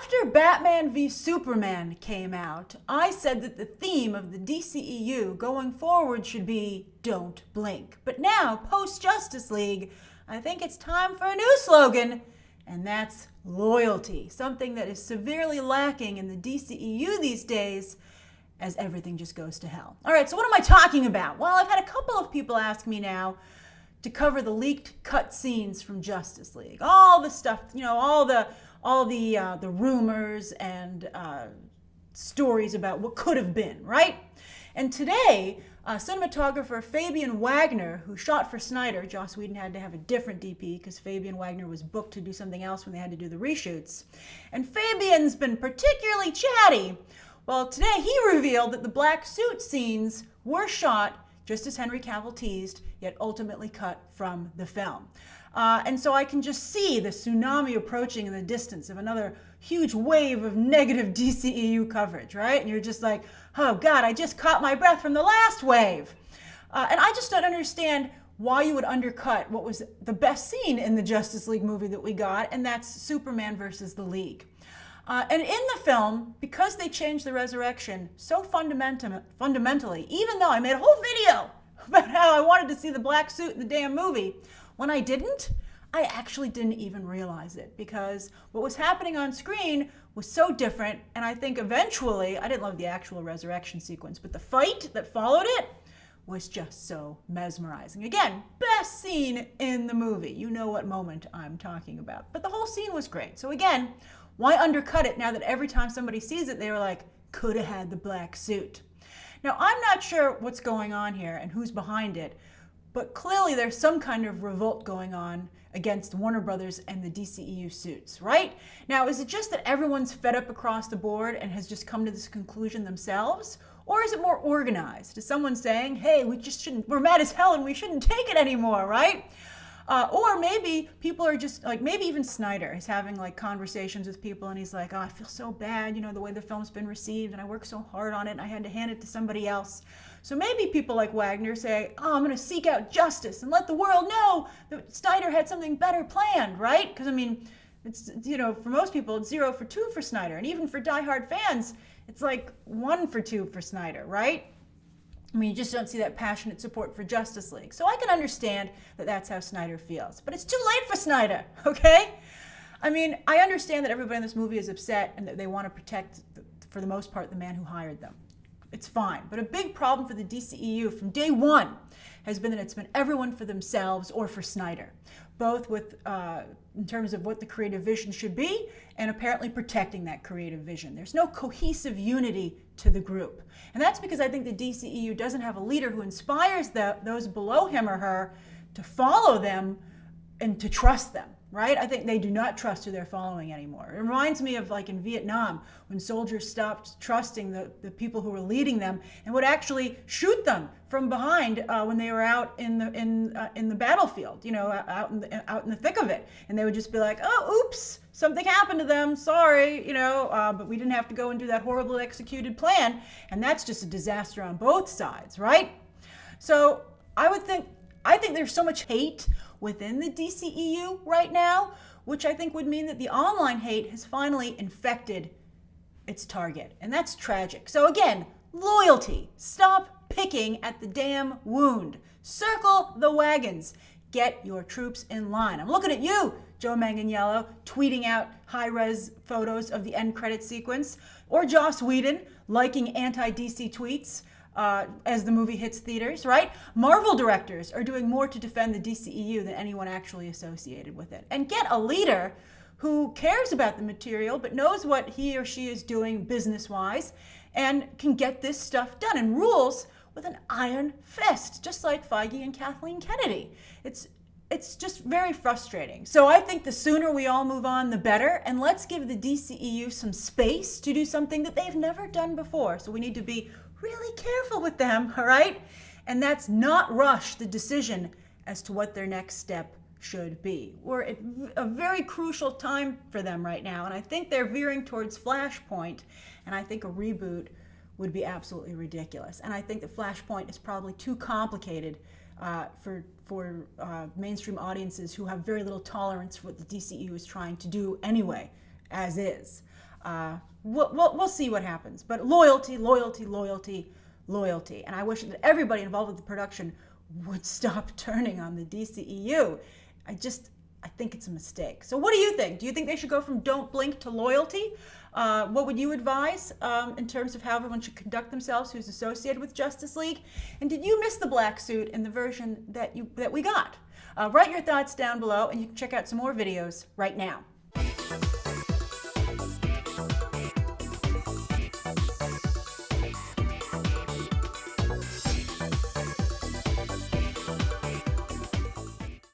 After Batman v Superman came out, I said that the theme of the DCEU going forward should be Don't Blink. But now, post-Justice League, I think it's time for a new slogan, and that's loyalty, something that is severely lacking in the DCEU these days as everything just goes to hell. All right, so what am I talking about? Well, I've had a couple of people ask me now to cover the leaked cut scenes from Justice League. All the stuff, all the rumors and stories about what could have been, right? And today, cinematographer Fabian Wagner, who shot for Snyder, Joss Whedon had to have a different DP because Fabian Wagner was booked to do something else when they had to do the reshoots. And Fabian's been particularly chatty. Well, today he revealed that the black suit scenes were shot just as Henry Cavill teased, yet ultimately cut from the film. And so I can just see the tsunami approaching in the distance of another huge wave of negative DCEU coverage, right? And you're just like, oh God, I just caught my breath from the last wave. And I just don't understand why you would undercut what was the best scene in the Justice League movie that we got, and that's Superman versus the League. And in the film, because they changed the resurrection so fundamentally, even though I made a whole video about how I wanted to see the black suit in the damn movie, when I didn't, I actually didn't even realize it because what was happening on screen was so different, and I think eventually, I didn't love the actual resurrection sequence, but the fight that followed it was just so mesmerizing. Again, best scene in the movie. You know what moment I'm talking about. But the whole scene was great. So again, why undercut it now that every time somebody sees it, they were like, could have had the black suit. Now, I'm not sure what's going on here and who's behind it, but clearly there's some kind of revolt going on against Warner Brothers and the DCEU suits, right? Now, is it just that everyone's fed up across the board and has just come to this conclusion themselves? Or is it more organized? Is someone saying, hey, we're mad as hell and we shouldn't take it anymore, right? Or maybe people are just like, maybe even Snyder is having like conversations with people and he's like, oh, I feel so bad, the way the film's been received and I worked so hard on it and I had to hand it to somebody else. So maybe people like Wagner say, oh, I'm going to seek out justice and let the world know that Snyder had something better planned, right? Because I mean, it's, for most people, it's 0 for 2 for Snyder. And even for diehard fans, it's like 1 for 2 for Snyder, right? I mean, you just don't see that passionate support for Justice League. So I can understand that that's how Snyder feels. But it's too late for Snyder, okay? I mean, I understand that everybody in this movie is upset and that they want to protect, for the most part, the man who hired them. It's fine. But a big problem for the DCEU from day one has been that it's been everyone for themselves or for Snyder, both with in terms of what the creative vision should be and apparently protecting that creative vision. There's no cohesive unity to the group. And that's because I think the DCEU doesn't have a leader who inspires those below him or her to follow them and to trust them, right? I think they do not trust who they're following anymore. It reminds me of like in Vietnam when soldiers stopped trusting the people who were leading them and would actually shoot them from behind when they were out in the battlefield, out in the thick of it. And they would just be like, oh, oops, something happened to them, sorry, but we didn't have to go and do that horribly executed plan. And that's just a disaster on both sides, right? So I think there's so much hate within the DCEU right now, which I think would mean that the online hate has finally infected its target. And that's tragic. So again, loyalty. Stop picking at the damn wound. Circle the wagons. Get your troops in line. I'm looking at you, Joe Manganiello, tweeting out high-res photos of the end credit sequence, or Joss Whedon liking anti-DC tweets as the movie hits theaters, right? Marvel directors are doing more to defend the DCEU than anyone actually associated with it. And get a leader who cares about the material but knows what he or she is doing business-wise and can get this stuff done and rules with an iron fist, just like Feige and Kathleen Kennedy. It's just very frustrating. So I think the sooner we all move on, the better. And let's give the DCEU some space to do something that they've never done before. So we need to be really careful with them, all right? And that's not rush the decision as to what their next step should be. We're at a very crucial time for them right now, and I think they're veering towards Flashpoint, and I think a reboot would be absolutely ridiculous. And I think that Flashpoint is probably too complicated for mainstream audiences who have very little tolerance for what the DCEU is trying to do anyway, as is. We'll see what happens. But loyalty, loyalty, loyalty, loyalty. And I wish that everybody involved with the production would stop turning on the DCEU. I think it's a mistake. So what do you think? Do you think they should go from don't blink to loyalty? What would you advise in terms of how everyone should conduct themselves who's associated with Justice League? And did you miss the black suit in the version that we got? Write your thoughts down below, and you can check out some more videos right now.